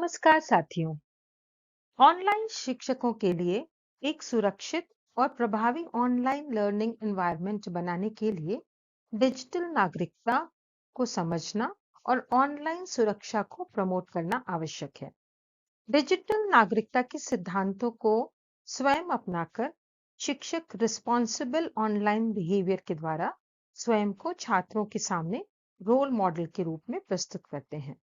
नमस्कार साथियों। ऑनलाइन शिक्षकों के लिए एक सुरक्षित और प्रभावी ऑनलाइन लर्निंग एनवायरनमेंट बनाने के लिए डिजिटल नागरिकता को समझना और ऑनलाइन सुरक्षा को प्रमोट करना आवश्यक है। डिजिटल नागरिकता के सिद्धांतों को स्वयं अपनाकर शिक्षक रिस्पॉन्सिबल ऑनलाइन बिहेवियर के द्वारा स्वयं को छात्रों के सामने रोल मॉडल के रूप में प्रस्तुत करते हैं।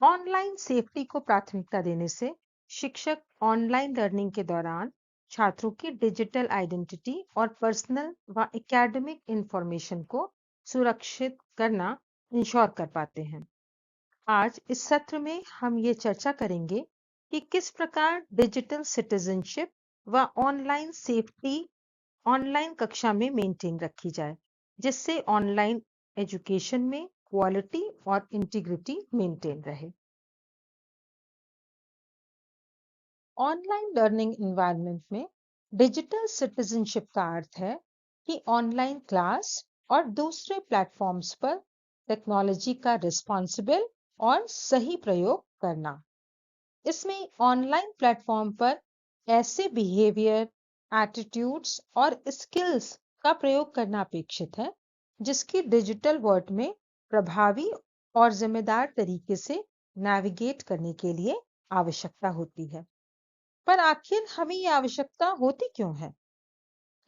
ऑनलाइन सेफ्टी को प्राथमिकता देने से शिक्षक ऑनलाइन लर्निंग के दौरान छात्रों की डिजिटल आइडेंटिटी और पर्सनल व एकेडमिक इंफॉर्मेशन को सुरक्षित करना इंश्योर कर पाते हैं। आज इस सत्र में हम ये चर्चा करेंगे कि किस प्रकार डिजिटल सिटीजनशिप व ऑनलाइन सेफ्टी ऑनलाइन कक्षा में मेंटेन रखी जाए, जिससे ऑनलाइन एजुकेशन में क्वालिटी और इंटीग्रिटी मेंटेन रहे। ऑनलाइन लर्निंग एनवायरनमेंट में डिजिटल सिटीजनशिप का अर्थ है कि ऑनलाइन क्लास और दूसरे प्लेटफॉर्म्स पर टेक्नोलॉजी का रिस्पॉन्सिबल और सही प्रयोग करना। इसमें ऑनलाइन प्लेटफॉर्म पर ऐसे बिहेवियर, एटीट्यूड्स और स्किल्स का प्रयोग करना अपेक्षित है जिसकी डिजिटल वर्ल्ड में प्रभावी और जिम्मेदार तरीके से नेविगेट करने के लिए आवश्यकता होती है। पर आखिर हमें ये आवश्यकता होती क्यों है?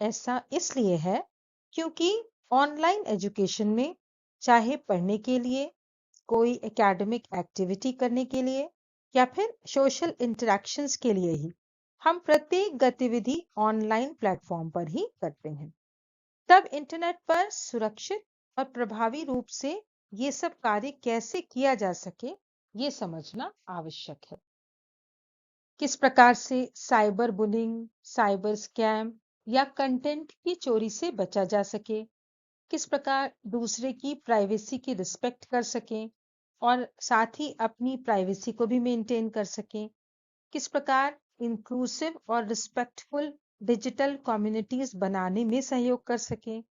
ऐसा इसलिए है क्योंकि ऑनलाइन एजुकेशन में चाहे पढ़ने के लिए, कोई एकेडमिक एक्टिविटी करने के लिए या फिर सोशल इंटरैक्शंस के लिए ही हम प्रत्येक गतिविधि ऑनलाइन प्लेटफॉर्म पर ही करते हैं। तब इंटरनेट पर सुरक्षित और प्रभावी रूप से ये सब कार्य कैसे किया जा सके, ये समझना आवश्यक है। किस प्रकार से साइबर बुलिंग, साइबर स्कैम या कंटेंट की चोरी से बचा जा सके, किस प्रकार दूसरे की प्राइवेसी की रिस्पेक्ट कर सकें और साथ ही अपनी प्राइवेसी को भी मेंटेन कर सकें, किस प्रकार इंक्लूसिव और रिस्पेक्टफुल डिजिटल कम्युनिटीज बनाने में सहयोग कर सकें,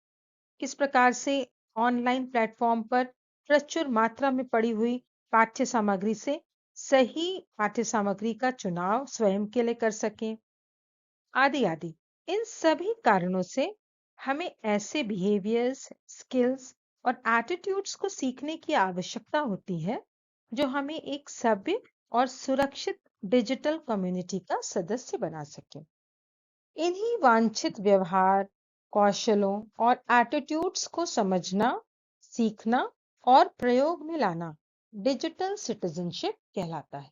किस प्रकार से ऑनलाइन प्लेटफॉर्म पर प्रचुर मात्रा में पड़ी हुई पाठ्य सामग्री से सही पाठ्य सामग्री का चुनाव स्वयं के लिए कर सकें, आदि आदि। इन सभी कारणों से हमें ऐसे बिहेवियर्स, स्किल्स और एटीट्यूड्स को सीखने की आवश्यकता होती है जो हमें एक सभ्य और सुरक्षित डिजिटल कम्युनिटी का सदस्य बना सके। इन्हीं वांछित व्यवहार, कौशलों और एटीट्यूड्स को समझना, सीखना और प्रयोग में लाना डिजिटल सिटीजनशिप कहलाता है।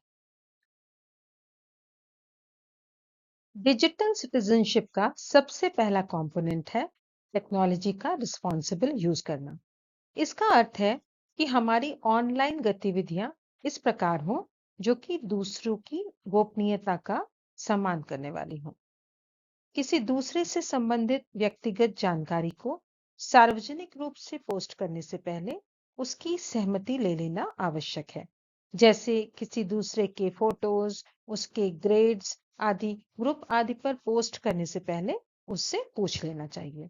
डिजिटल सिटीजनशिप का सबसे पहला कंपोनेंट है टेक्नोलॉजी का रिस्पॉन्सिबल यूज करना। इसका अर्थ है कि हमारी ऑनलाइन गतिविधियां इस प्रकार हो जो कि दूसरों की गोपनीयता का सम्मान करने वाली हो। किसी दूसरे से संबंधित व्यक्तिगत जानकारी को सार्वजनिक रूप से पोस्ट करने से पहले उसकी सहमति ले लेना आवश्यक है। जैसे किसी दूसरे के फोटोज, उसके ग्रेड्स आदि ग्रुप आदि पर पोस्ट करने से पहले उससे पूछ लेना चाहिए।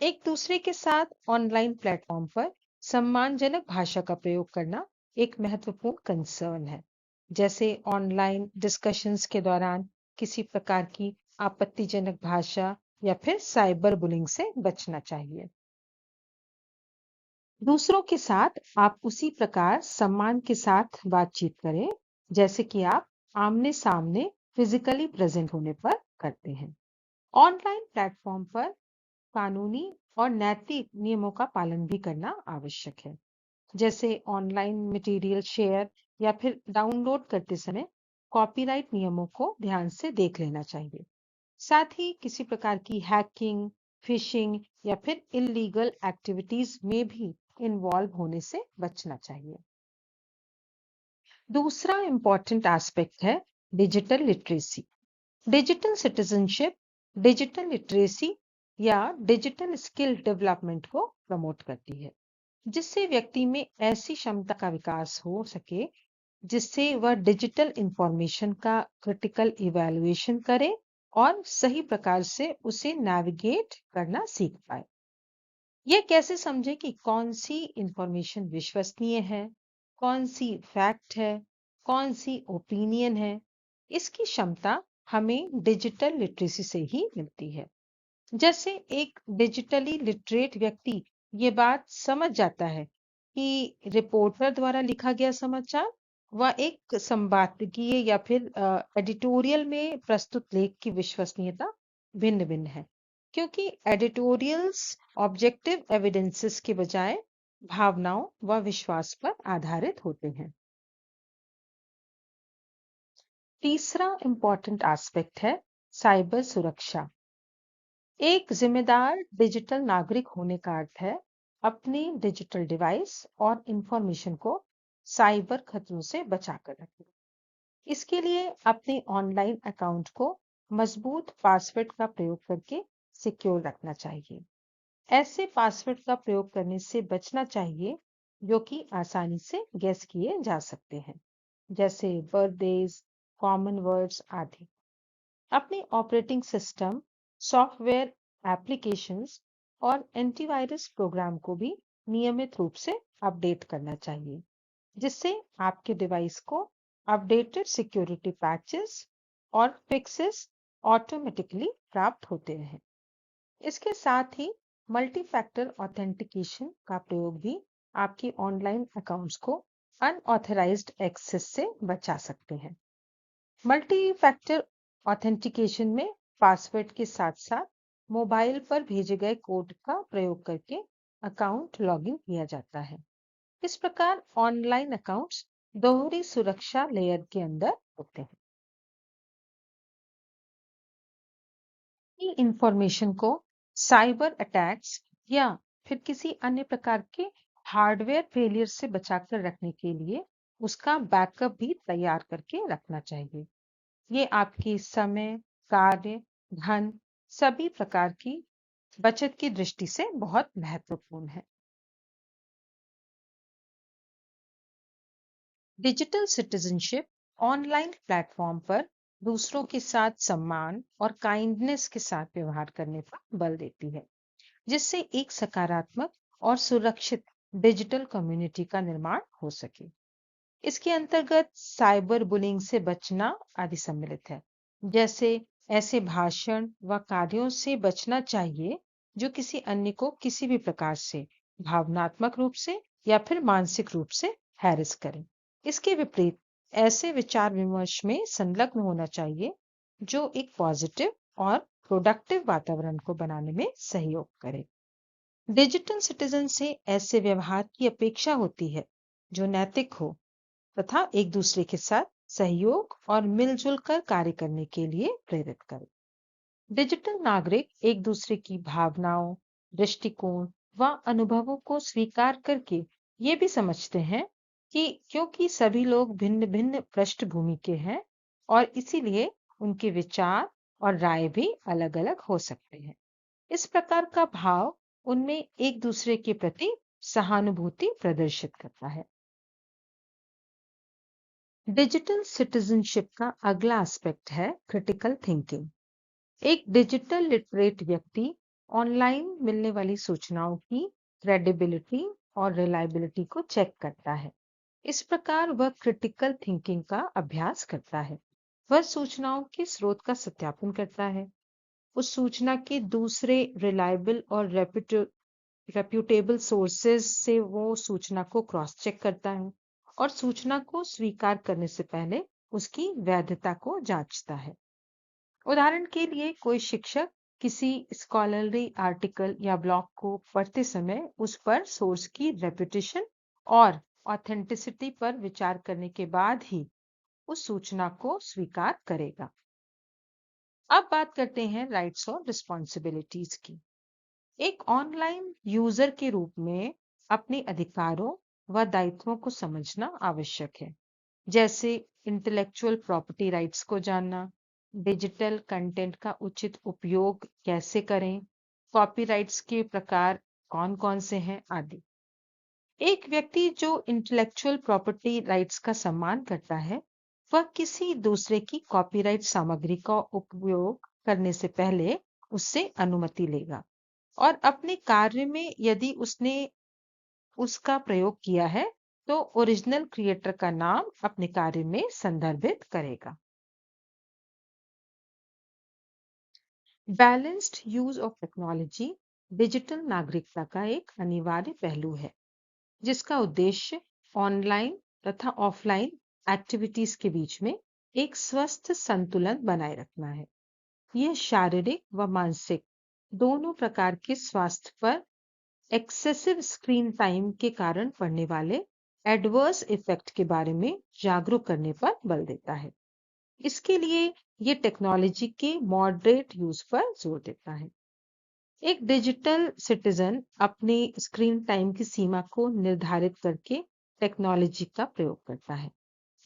एक दूसरे के साथ ऑनलाइन प्लेटफॉर्म पर सम्मानजनक भाषा का प्रयोग करना एक महत्वपूर्ण कंसर्न है। जैसे ऑनलाइन डिस्कशंस के दौरान किसी प्रकार की आपत्तिजनक भाषा या फिर साइबर बुलिंग से बचना चाहिए। दूसरों के साथ आप उसी प्रकार सम्मान के साथ बातचीत करें जैसे कि आप आमने सामने फिजिकली प्रेजेंट होने पर करते हैं। ऑनलाइन प्लेटफॉर्म पर कानूनी और नैतिक नियमों का पालन भी करना आवश्यक है। जैसे ऑनलाइन मटेरियल शेयर या फिर डाउनलोड करते समय कॉपीराइट नियमों को ध्यान से देख लेना चाहिए। साथ ही किसी प्रकार की हैकिंग, फिशिंग या फिर इलीगल एक्टिविटीज में भी इन्वॉल्व होने से बचना चाहिए। दूसरा इंपॉर्टेंट एस्पेक्ट है digital literacy. Digital citizenship digital literacy या डिजिटल स्किल डेवलपमेंट को प्रमोट करती है, जिससे व्यक्ति में ऐसी क्षमता का विकास हो सके जिससे वह डिजिटल इंफॉर्मेशन का क्रिटिकल इवैल्यूएशन करे और सही प्रकार से उसे नेविगेट करना सीख पाए। यह कैसे समझे कि कौन सी इंफॉर्मेशन विश्वसनीय है, कौन सी फैक्ट है कौन सी ओपिनियन है, इसकी क्षमता हमें डिजिटल लिटरेसी से ही मिलती है। जैसे एक डिजिटली लिटरेट व्यक्ति ये बात समझ जाता है कि रिपोर्टर द्वारा लिखा गया समाचार व एक संपादकीय या फिर एडिटोरियल में प्रस्तुत लेख की विश्वसनीयता भिन्न-भिन्न है, क्योंकि एडिटोरियल्स ऑब्जेक्टिव एविडेंसेस के बजाय भावनाओं व विश्वास पर आधारित होते हैं। तीसरा इंपॉर्टेंट एस्पेक्ट है साइबर सुरक्षा। एक जिम्मेदार डिजिटल नागरिक होने का अर्थ है अपने डिजिटल डिवाइस और इंफॉर्मेशन को साइबर खतरों से बचाकर रखना। इसके लिए अपने ऑनलाइन अकाउंट को मजबूत पासवर्ड का प्रयोग करके सिक्योर रखना चाहिए। ऐसे पासवर्ड का प्रयोग करने से बचना चाहिए जो कि आसानी से गेस किए जा सकते हैं, जैसे बर्थडेज, कॉमन वर्ड्स आदि। अपने ऑपरेटिंग सिस्टम, सॉफ्टवेयर, एप्लीकेशंस और एंटीवायरस प्रोग्राम को भी नियमित रूप से अपडेट करना चाहिए, जिससे आपके डिवाइस को अपडेटेड सिक्योरिटी पैचेस और फिक्सेस ऑटोमेटिकली प्राप्त होते रहें। इसके साथ ही मल्टी फैक्टर ऑथेंटिकेशन का प्रयोग भी आपके ऑनलाइन अकाउंट्स को अनऑथराइज्ड एक्सेस से बचा सकते हैं। मल्टी फैक्टर ऑथेंटिकेशन में पासवर्ड के साथ साथ मोबाइल पर भेजे गए कोड का प्रयोग करके अकाउंट लॉगिन किया जाता है। इस प्रकार ऑनलाइन अकाउंट्स दोहरी सुरक्षा लेयर के अंदर होते हैं। इंफॉर्मेशन को साइबर अटैक्स या फिर किसी अन्य प्रकार के हार्डवेयर फेलियर से बचाकर रखने के लिए उसका बैकअप भी तैयार करके रखना चाहिए। ये आपकी समय, कार्य, धन सभी प्रकार की बचत की दृष्टि से बहुत महत्वपूर्ण है। डिजिटल सिटीजनशिप ऑनलाइन प्लेटफॉर्म पर दूसरों के साथ सम्मान और काइंडनेस के साथ व्यवहार करने पर बल देती है, जिससे एक सकारात्मक और सुरक्षित डिजिटल कम्युनिटी का निर्माण हो सके। इसके अंतर्गत साइबर बुलिंग से बचना आदि सम्मिलित है, जैसे ऐसे भाषण व कार्यों से बचना चाहिए जो किसी अन्य को किसी भी प्रकार से भावनात्मक रूप से या फिर मानसिक रूप से हैरेस करें। इसके विपरीत ऐसे विचार विमर्श में संलग्न होना चाहिए जो एक पॉजिटिव और प्रोडक्टिव वातावरण को बनाने में सहयोग करे। डिजिटल सिटीजन से ऐसे व्यवहार की अपेक्षा होती है जो नैतिक हो तथा एक दूसरे के साथ सहयोग और मिलजुल कर कार्य करने के लिए प्रेरित करे। डिजिटल नागरिक एक दूसरे की भावनाओं, दृष्टिकोण व अनुभवों को स्वीकार करके ये भी समझते हैं कि क्योंकि सभी लोग भिन्न-भिन्न पृष्ठभूमि के हैं और इसीलिए उनके विचार और राय भी अलग-अलग हो सकते हैं। इस प्रकार का भाव उनमें एक दूसरे के प्रति सहानुभूति प्रदर्शित करता है। डिजिटल सिटीजनशिप का अगला एस्पेक्ट है क्रिटिकल थिंकिंग। एक डिजिटल लिटरेट व्यक्ति ऑनलाइन मिलने वाली सूचनाओं की क्रेडिबिलिटी और रिलायबिलिटी को चेक करता है। इस प्रकार वह क्रिटिकल थिंकिंग का अभ्यास करता है। वह सूचनाओं के स्रोत का सत्यापन करता है, उस सूचना के दूसरे रिलायबल और रेप्यूटेबल सोर्सेज से वो सूचना को क्रॉस चेक करता है और सूचना को स्वीकार करने से पहले उसकी वैधता को जांचता है। उदाहरण के लिए कोई शिक्षक किसी स्कॉलरली आर्टिकल या ब्लॉग को पढ़ते समय उस पर सोर्स की रेपुटेशन और ऑथेंटिसिटी पर विचार करने के बाद ही उस सूचना को स्वीकार करेगा। अब बात करते हैं राइट्स और रिस्पॉन्सिबिलिटीज की। एक ऑनलाइन यूजर के रूप में अपने अधिकारों व दायित्वों को समझना आवश्यक है, जैसे इंटेलेक्चुअल प्रॉपर्टी राइट्स को जानना, डिजिटल कंटेंट का उचित उपयोग कैसे करें, कॉपीराइट्स के प्रकार कौन-कौन से हैं आदि। एक व्यक्ति जो इंटेलेक्चुअल प्रॉपर्टी राइट्स का सम्मान करता है, वह किसी दूसरे की कॉपीराइट सामग्री का उपयोग करने से पहले उससे अनुमति लेगा और अपने कार्य में यदि उसने उसका प्रयोग किया है तो ओरिजिनल क्रिएटर का नाम अपने कार्य में संदर्भित करेगा। Balanced use of technology digital नागरिकता का एक अनिवार्य पहलू है, जिसका उद्देश्य ऑनलाइन तथा ऑफलाइन एक्टिविटीज के बीच में एक स्वस्थ संतुलन बनाए रखना है। यह शारीरिक व मानसिक दोनों प्रकार के स्वास्थ्य पर एक्सेसिव स्क्रीन टाइम के कारण पड़ने वाले एडवर्स इफेक्ट के बारे में जागरूक करने पर बल देता है। इसके लिए ये टेक्नोलॉजी के मॉडरेट यूज पर जोर देता है। एक डिजिटल सिटीजन अपने स्क्रीन टाइम की सीमा को निर्धारित करके टेक्नोलॉजी का प्रयोग करता है,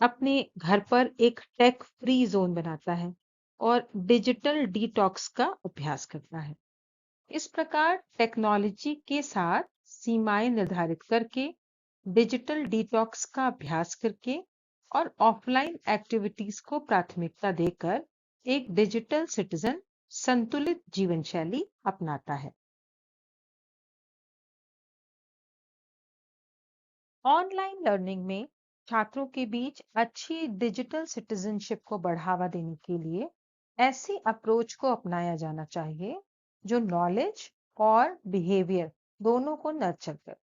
अपने घर पर एक टेक फ्री जोन बनाता है और डिजिटल डिटॉक्स का अभ्यास करता है। इस प्रकार टेक्नोलॉजी के साथ सीमाएं निर्धारित करके, डिजिटल डिटॉक्स का अभ्यास करके और ऑफलाइन एक्टिविटीज को प्राथमिकता देकर एक डिजिटल सिटीजन संतुलित जीवन शैली अपनाता है। ऑनलाइन लर्निंग में छात्रों के बीच अच्छी डिजिटल सिटीजनशिप को बढ़ावा देने के लिए ऐसी अप्रोच को अपनाया जाना चाहिए जो नॉलेज और बिहेवियर दोनों को नर्चर करे।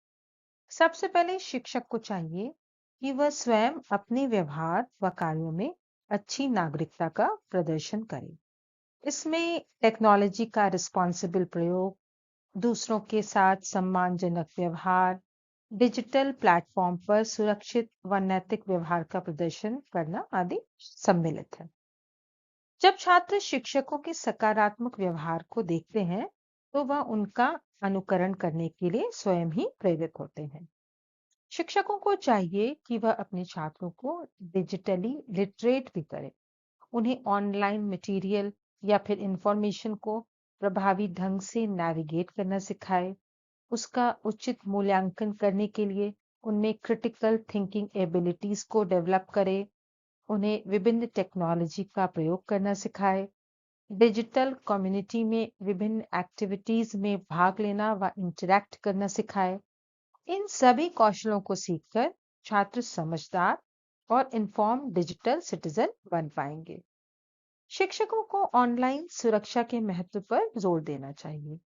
सबसे पहले शिक्षक को चाहिए कि वह स्वयं अपने व्यवहार व कार्यों में अच्छी नागरिकता का प्रदर्शन करे। इसमें टेक्नोलॉजी का रिस्पॉन्सिबल प्रयोग, दूसरों के साथ सम्मानजनक व्यवहार, डिजिटल प्लेटफॉर्म पर सुरक्षित व नैतिक व्यवहार का प्रदर्शन करना आदि सम्मिलित है। जब छात्र शिक्षकों के सकारात्मक व्यवहार को देखते हैं, तो वह उनका अनुकरण करने के लिए स्वयं ही प्रेरित होते हैं। शिक्षकों को चाहिए कि वह अपने छात्रों को डिजिटली लिटरेट भी करें, उन्हें ऑनलाइन मटेरियल या फिर इंफॉर्मेशन को प्रभावी ढंग से नेविगेट करना सिखाए, उसका उचित मूल्यांकन करने के लिए उनमें क्रिटिकल थिंकिंग एबिलिटीज को डेवलप करे, उन्हें विभिन्न टेक्नोलॉजी का प्रयोग करना सिखाए, डिजिटल कम्युनिटी में विभिन्न एक्टिविटीज में भाग लेना व इंटरैक्ट करना सिखाए। इन सभी कौशलों को सीखकर छात्र समझदार और इन्फॉर्म डिजिटल सिटीजन बन पाएंगे। शिक्षकों को ऑनलाइन सुरक्षा के महत्व पर जोर देना चाहिए,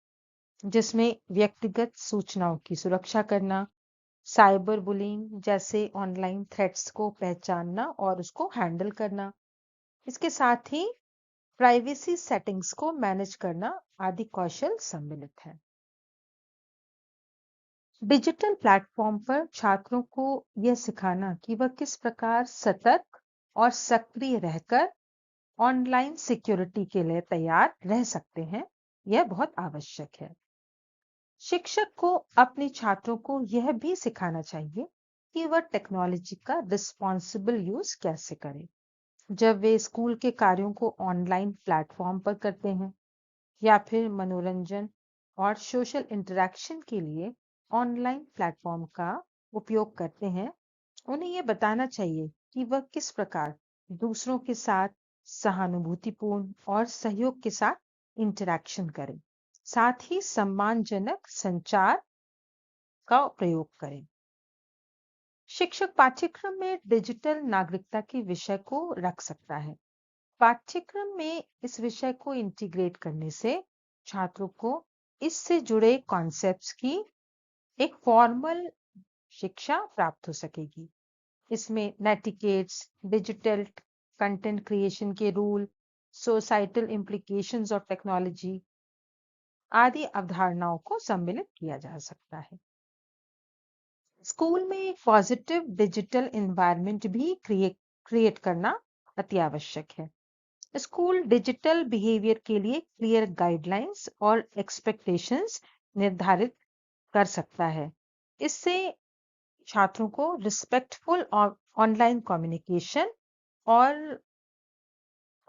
जिसमें व्यक्तिगत सूचनाओं की सुरक्षा करना, साइबर बुलिंग जैसे ऑनलाइन थ्रेट्स को पहचानना और उसको हैंडल करना, इसके साथ ही प्राइवेसी सेटिंग्स को मैनेज करना आदि कौशल सम्मिलित है। डिजिटल प्लेटफॉर्म पर छात्रों को यह सिखाना कि वह किस प्रकार सतर्क और सक्रिय रहकर ऑनलाइन सिक्योरिटी के लिए तैयार रह सकते हैं, यह बहुत आवश्यक है। शिक्षक को अपने छात्रों को यह भी सिखाना चाहिए कि वह टेक्नोलॉजी का रिस्पॉन्सिबल यूज कैसे करें। जब वे स्कूल के कार्यों को ऑनलाइन प्लेटफॉर्म पर करते हैं या फिर मनोरंजन और सोशल इंटरैक्शन के लिए ऑनलाइन प्लेटफॉर्म का उपयोग करते हैं, उन्हें यह बताना चाहिए कि वह किस प्रकार दूसरों के साथ सहानुभूतिपूर्ण और सहयोग के साथ इंटरैक्शन करें, साथ ही सम्मानजनक संचार का प्रयोग करें। शिक्षक पाठ्यक्रम में डिजिटल नागरिकता के विषय को रख सकता है। पाठ्यक्रम में इस विषय को इंटीग्रेट करने से छात्रों को इससे जुड़े कॉन्सेप्ट्स की एक फॉर्मल शिक्षा प्राप्त हो सकेगी। इसमें नेटिकेट्स, डिजिटल कंटेंट क्रिएशन के rule, societal implications of technology आदि अवधारणाओं को सम्मिलित किया जा सकता है। स्कूल में एक पॉजिटिव डिजिटल एनवायरनमेंट भी क्रिएट करना अति आवश्यक है। स्कूल डिजिटल बिहेवियर के लिए क्लियर गाइडलाइंस और एक्सपेक्टेशंस निर्धारित कर सकता है। इससे छात्रों को रिस्पेक्टफुल ऑनलाइन कम्युनिकेशन और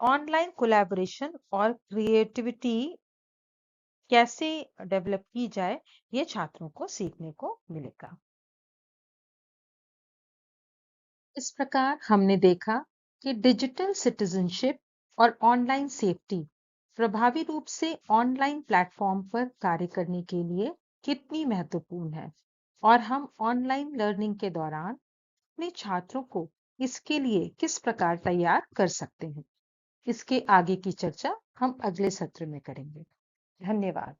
ऑनलाइन कोलैबोरेशन और क्रिएटिविटी कैसे डेवलप की जाए, ये छात्रों को सीखने को मिलेगा। इस प्रकार हमने देखा कि डिजिटल सिटीजनशिप और ऑनलाइन सेफ्टी प्रभावी रूप से ऑनलाइन प्लेटफॉर्म पर कार्य करने के लिए कितनी महत्वपूर्ण है और हम ऑनलाइन लर्निंग के दौरान अपने छात्रों को इसके लिए किस प्रकार तैयार कर सकते हैं। इसके आगे की चर्चा हम अगले सत्र में करेंगे। धन्यवाद।